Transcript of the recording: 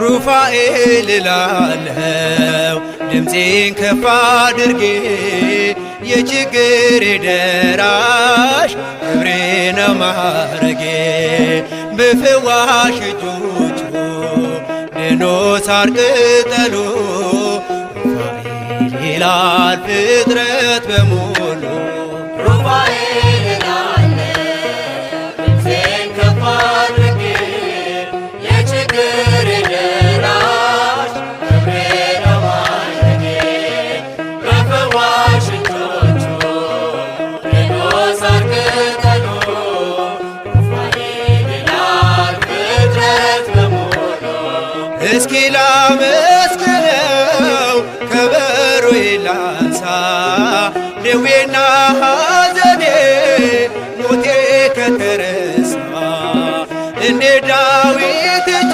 ሩፋኤል እላለሁ ድምፄን ከፍ አድርጌ የችግሬ ደራሽ ክብሬ ነው ማዕረጌ። በፈዋሽ እጆቹ ድኖ ሳር ቅጠሉ ሩፋኤል ይላል ፍጥረት በሙሉ። ሩፋኤል እላለሁ ድምፄን ከፍ አድርጌ የችግሬ ደራሽ ክብሬ ነው ማዕረጌ። በፈዋሽ እጆቹ ድኖ ሳር ቅጠሉ ሩፋኤል ይላል ፍጥረት በሙሉ። እስኪ ላመስግነው ከበሮዬ ላንሳ ደዌና ሐዘኔ ሞቴ ከተረሳ እንደ ዳዊት